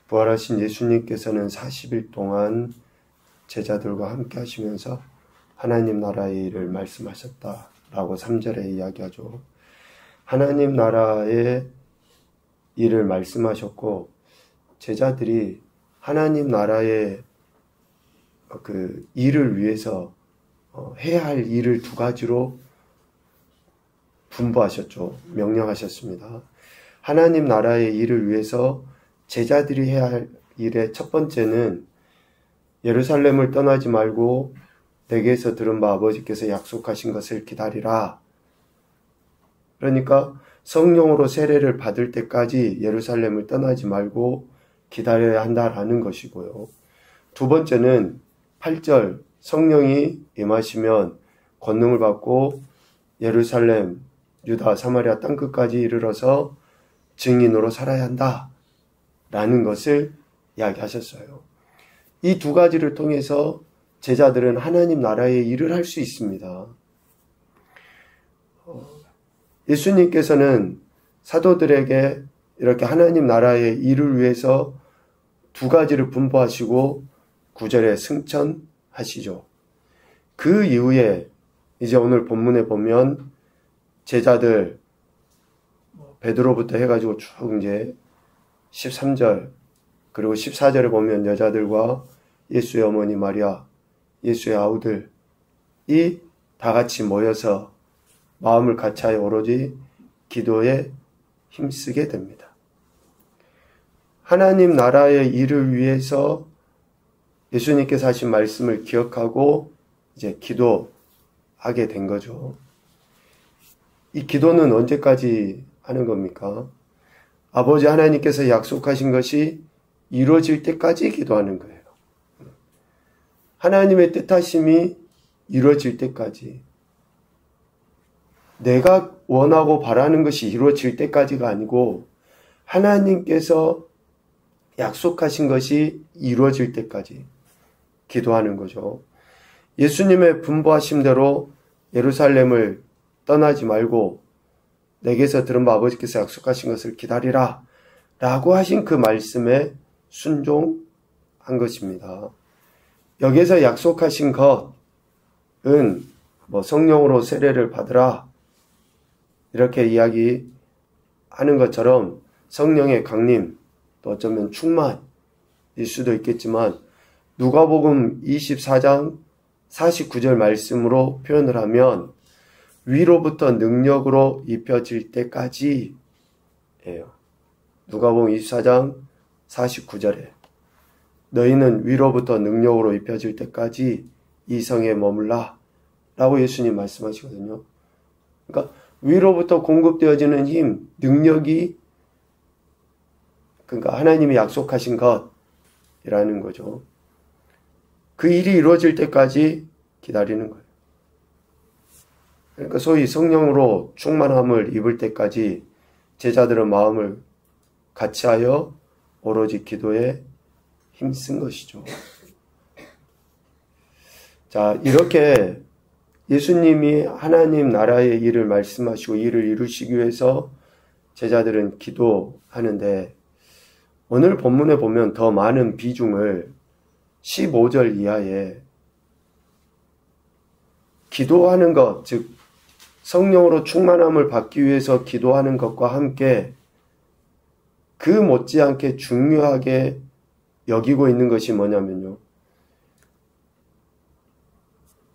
부활하신 예수님께서는 40일 동안 제자들과 함께 하시면서 하나님 나라의 일을 말씀하셨다라고 3절에 이야기하죠. 하나님 나라의 일을 말씀하셨고, 제자들이 하나님 나라의 그 일을 위해서 해야 할 일을 두 가지로 분부하셨죠. 명령하셨습니다. 하나님 나라의 일을 위해서 제자들이 해야 할 일의 첫 번째는 예루살렘을 떠나지 말고 내게서 들은 바 아버지께서 약속하신 것을 기다리라. 그러니까 성령으로 세례를 받을 때까지 예루살렘을 떠나지 말고 기다려야 한다라는 것이고요. 두 번째는 8절 성령이 임하시면 권능을 받고 예루살렘, 유다, 사마리아 땅끝까지 이르러서 증인으로 살아야 한다라는 것을 이야기하셨어요. 이 두 가지를 통해서 제자들은 하나님 나라의 일을 할 수 있습니다. 예수님께서는 사도들에게 이렇게 하나님 나라의 일을 위해서 두 가지를 분부하시고 9절에 승천하시죠. 그 이후에 이제 오늘 본문에 보면 제자들 베드로부터 해가지고 쭉 이제 13절 그리고 14절에 보면 여자들과 예수의 어머니 마리아, 예수의 아우들이 다 같이 모여서 마음을 같이하여 오로지 기도에 힘쓰게 됩니다. 하나님 나라의 일을 위해서 예수님께서 하신 말씀을 기억하고 이제 기도하게 된 거죠. 이 기도는 언제까지 하는 겁니까? 아버지 하나님께서 약속하신 것이 이루어질 때까지 기도하는 거예요. 하나님의 뜻하심이 이루어질 때까지. 내가 원하고 바라는 것이 이루어질 때까지가 아니고 하나님께서 약속하신 것이 이루어질 때까지 기도하는 거죠. 예수님의 분부하심대로 예루살렘을 떠나지 말고 내게서 들은 바 아버지께서 약속하신 것을 기다리라 라고 하신 그 말씀에 순종한 것입니다. 여기서 약속하신 것은 성령으로 세례를 받으라 이렇게 이야기하는 것처럼 성령의 강림 또 어쩌면 충만일 수도 있겠지만 누가복음 24장 49절 말씀으로 표현을 하면 위로부터 능력으로 입혀질 때까지예요. 누가복음 24장 49절에 너희는 위로부터 능력으로 입혀질 때까지 이 성에 머물라 라고 예수님 말씀하시거든요. 그러니까 위로부터 공급되어지는 힘, 능력이 그러니까 하나님이 약속하신 것이라는 거죠. 그 일이 이루어질 때까지 기다리는 거예요. 그러니까 소위 성령으로 충만함을 입을 때까지 제자들은 마음을 같이하여 오로지 기도에 힘쓴 것이죠. 자, 이렇게 예수님이 하나님 나라의 일을 말씀하시고 일을 이루시기 위해서 제자들은 기도하는데 오늘 본문에 보면 더 많은 비중을 15절 이하에 기도하는 것, 즉 성령으로 충만함을 받기 위해서 기도하는 것과 함께 그 못지않게 중요하게 여기고 있는 것이 뭐냐면요.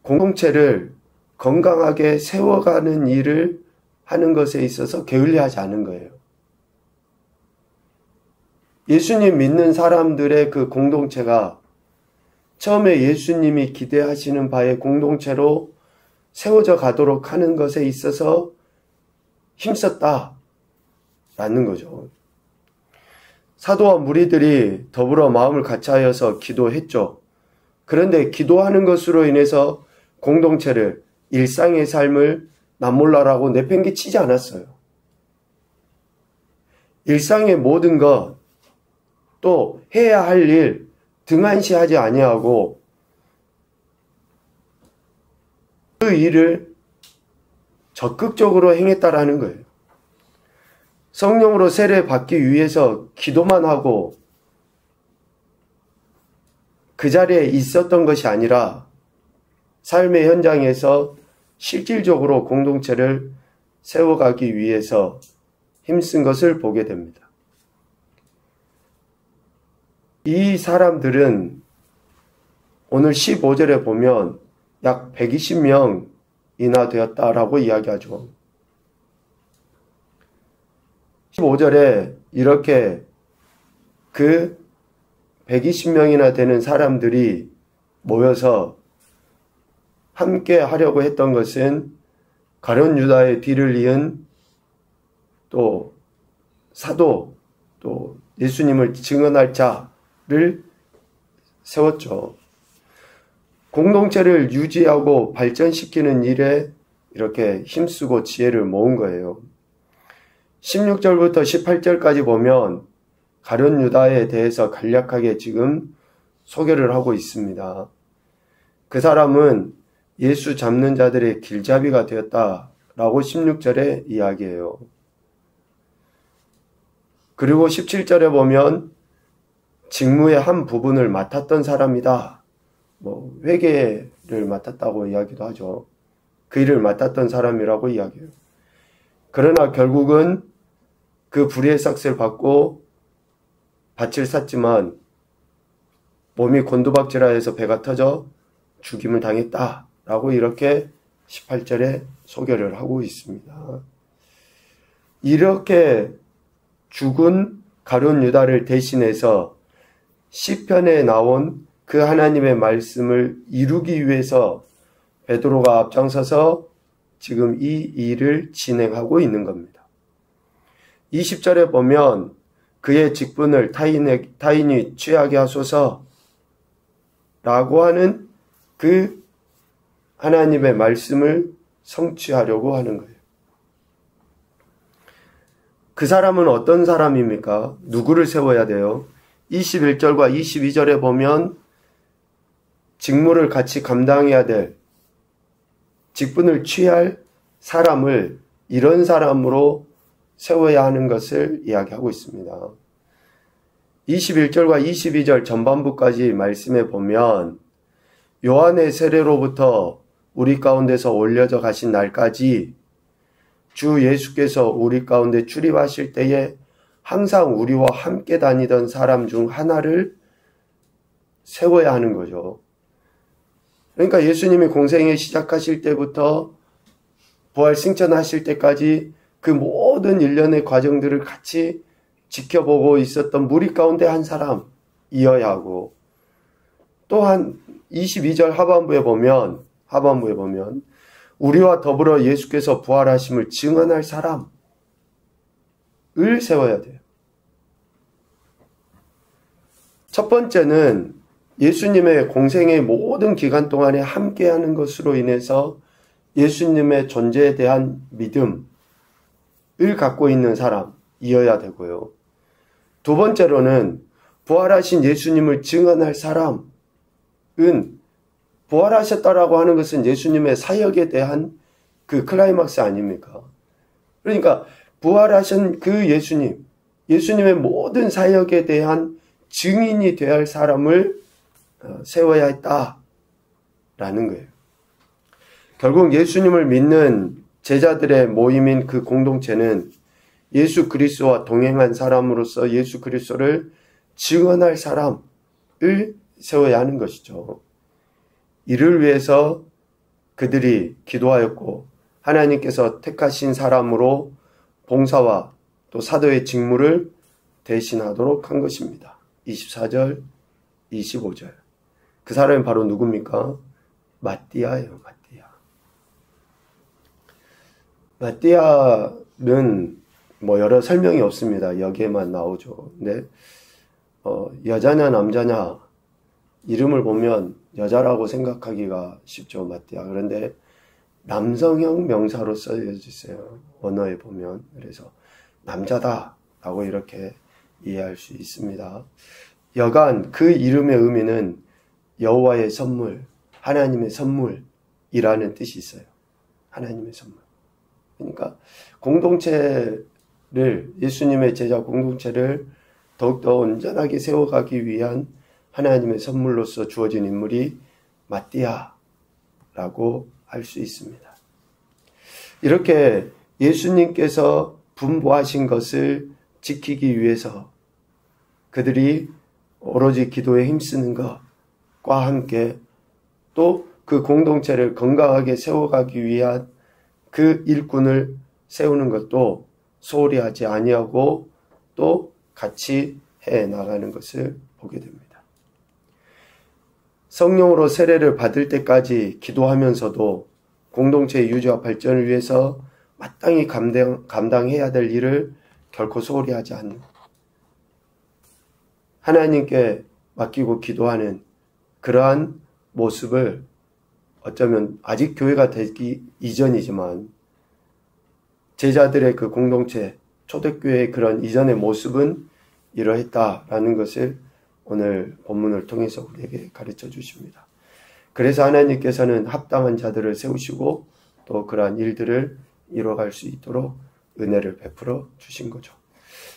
공동체를 건강하게 세워가는 일을 하는 것에 있어서 게을리하지 않은 거예요. 예수님 믿는 사람들의 그 공동체가 처음에 예수님이 기대하시는 바의 공동체로 세워져 가도록 하는 것에 있어서 힘썼다라는 거죠. 사도와 무리들이 더불어 마음을 같이하여서 기도했죠. 그런데 기도하는 것으로 인해서 공동체를 일상의 삶을 남몰라라고 내팽개치지 않았어요. 일상의 모든 것, 또 해야 할 일 등한시하지 아니하고 그 일을 적극적으로 행했다라는 거예요. 성령으로 세례 받기 위해서 기도만 하고 그 자리에 있었던 것이 아니라 삶의 현장에서 실질적으로 공동체를 세워가기 위해서 힘쓴 것을 보게 됩니다. 이 사람들은 오늘 15절에 보면 약 120명이나 되었다라고 이야기하죠. 15절에 이렇게 그 120명이나 되는 사람들이 모여서 함께 하려고 했던 것은 가룟 유다의 뒤를 이은 또 사도 또 예수님을 증언할 자를 세웠죠. 공동체를 유지하고 발전시키는 일에 이렇게 힘쓰고 지혜를 모은 거예요. 16절부터 18절까지 보면 가룟 유다에 대해서 간략하게 지금 소개를 하고 있습니다. 그 사람은 예수 잡는 자들의 길잡이가 되었다라고 16절에 이야기해요. 그리고 17절에 보면 직무의 한 부분을 맡았던 사람이다. 회계를 맡았다고 이야기도 하죠. 그 일을 맡았던 사람이라고 이야기해요. 그러나 결국은 그 불의의 삭스를 받고 밭을 샀지만 몸이 곤두박질하여서 배가 터져 죽임을 당했다라고 이렇게 18절에 소개를 하고 있습니다. 이렇게 죽은 가룟 유다를 대신해서 시편에 나온 그 하나님의 말씀을 이루기 위해서 베드로가 앞장서서 지금 이 일을 진행하고 있는 겁니다. 20절에 보면 그의 직분을 타인이 취하게 하소서 라고 하는 그 하나님의 말씀을 성취하려고 하는 거예요. 그 사람은 어떤 사람입니까? 누구를 세워야 돼요? 21절과 22절에 보면 직무를 같이 감당해야 될 직분을 취할 사람을 이런 사람으로 세워야 하는 것을 이야기하고 있습니다. 21절과 22절 전반부까지 말씀해 보면 요한의 세례로부터 우리 가운데서 올려져 가신 날까지 주 예수께서 우리 가운데 출입하실 때에 항상 우리와 함께 다니던 사람 중 하나를 세워야 하는 거죠. 그러니까 예수님이 공생애 시작하실 때부터 부활 승천하실 때까지 그 모든 일련의 과정들을 같이 지켜보고 있었던 무리 가운데 한 사람이어야 하고, 또한 22절 하반부에 보면 우리와 더불어 예수께서 부활하심을 증언할 사람을 세워야 돼요. 첫 번째는 예수님의 공생의 모든 기간 동안에 함께하는 것으로 인해서 예수님의 존재에 대한 믿음을 갖고 있는 사람이어야 되고요. 두 번째로는 부활하신 예수님을 증언할 사람은, 부활하셨다라고 하는 것은 예수님의 사역에 대한 그 클라이막스 아닙니까? 그러니까 부활하신 그 예수님의 모든 사역에 대한 증인이 되어야 할 사람을 세워야 했다라는 거예요. 결국 예수님을 믿는 제자들의 모임인 그 공동체는 예수 그리스도와 동행한 사람으로서 예수 그리스도를 증언할 사람을 세워야 하는 것이죠. 이를 위해서 그들이 기도하였고 하나님께서 택하신 사람으로 봉사와 또 사도의 직무를 대신하도록 한 것입니다. 24절, 25절. 그 사람이 바로 누굽니까? 마띠아예요. 마띠아는 여러 설명이 없습니다. 여기에만 나오죠. 근데 여자냐 남자냐 이름을 보면 여자라고 생각하기가 쉽죠. 마띠아. 그런데 남성형 명사로 써져 있어요. 언어에 보면. 그래서 남자다라고 이렇게 이해할 수 있습니다. 여간 그 이름의 의미는 여호와의 선물, 하나님의 선물이라는 뜻이 있어요. 하나님의 선물. 그러니까 예수님의 제자 공동체를 더욱더 온전하게 세워가기 위한 하나님의 선물로서 주어진 인물이 마띠아라고 할 수 있습니다. 이렇게 예수님께서 분부하신 것을 지키기 위해서 그들이 오로지 기도에 힘쓰는 것과 함께 또 그 공동체를 건강하게 세워가기 위한 그 일꾼을 세우는 것도 소홀히 하지 아니하고 또 같이 해 나가는 것을 보게 됩니다. 성령으로 세례를 받을 때까지 기도하면서도 공동체의 유지와 발전을 위해서 마땅히 감당해야 될 일을 결코 소홀히 하지 않는 하나님께 맡기고 기도하는 그러한 모습을 어쩌면 아직 교회가 되기 이전이지만 제자들의 그 공동체, 초대교회의 그런 이전의 모습은 이러했다라는 것을 오늘 본문을 통해서 우리에게 가르쳐 주십니다. 그래서 하나님께서는 합당한 자들을 세우시고 또 그러한 일들을 이뤄갈 수 있도록 은혜를 베풀어 주신 거죠.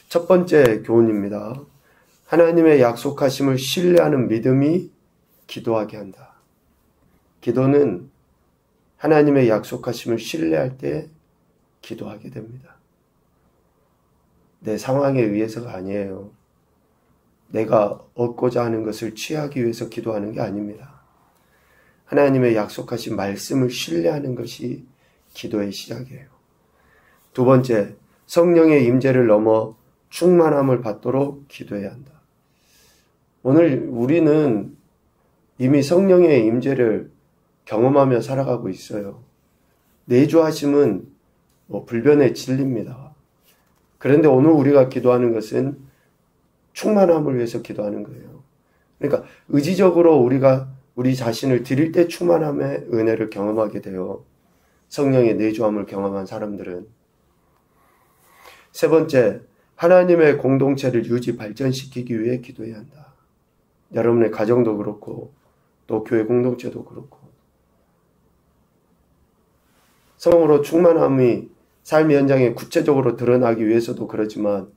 첫 번째 교훈입니다. 하나님의 약속하심을 신뢰하는 믿음이 기도하게 한다. 기도는 하나님의 약속하심을 신뢰할 때 기도하게 됩니다. 내 상황에 의해서가 아니에요. 내가 얻고자 하는 것을 취하기 위해서 기도하는 게 아닙니다. 하나님의 약속하신 말씀을 신뢰하는 것이 기도의 시작이에요. 두 번째, 성령의 임재를 넘어 충만함을 받도록 기도해야 한다. 오늘 우리는 이미 성령의 임재를 경험하며 살아가고 있어요. 내주하심은 불변의 진리입니다. 그런데 오늘 우리가 기도하는 것은 충만함을 위해서 기도하는 거예요. 그러니까 의지적으로 우리가 우리 자신을 드릴 때 충만함의 은혜를 경험하게 돼요. 성령의 내주함을 경험한 사람들은. 세 번째, 하나님의 공동체를 유지 발전시키기 위해 기도해야 한다. 여러분의 가정도 그렇고 또 교회 공동체도 그렇고 성령으로 충만함이 삶의 현장에 구체적으로 드러나기 위해서도 그렇지만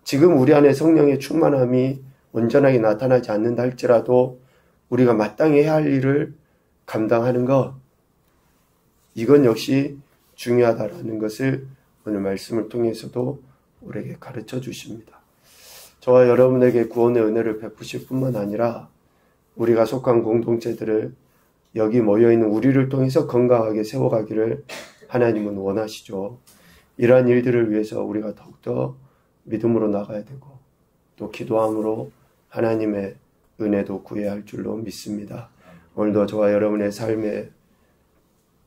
지금 우리 안에 성령의 충만함이 온전하게 나타나지 않는다 할지라도 우리가 마땅히 해야 할 일을 감당하는 것, 이건 역시 중요하다라는 것을 오늘 말씀을 통해서도 우리에게 가르쳐 주십니다. 저와 여러분에게 구원의 은혜를 베푸실 뿐만 아니라 우리가 속한 공동체들을 여기 모여있는 우리를 통해서 건강하게 세워가기를 하나님은 원하시죠. 이러한 일들을 위해서 우리가 더욱더 믿음으로 나가야 되고 또 기도함으로 하나님의 은혜도 구해야 할 줄로 믿습니다. 오늘도 저와 여러분의 삶의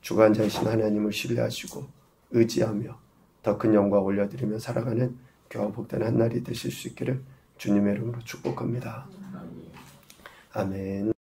주관자이신 하나님을 신뢰하시고 의지하며 더 큰 영광 올려드리며 살아가는 교화 복된 한 날이 되실 수 있기를 주님의 이름으로 축복합니다. 아멘.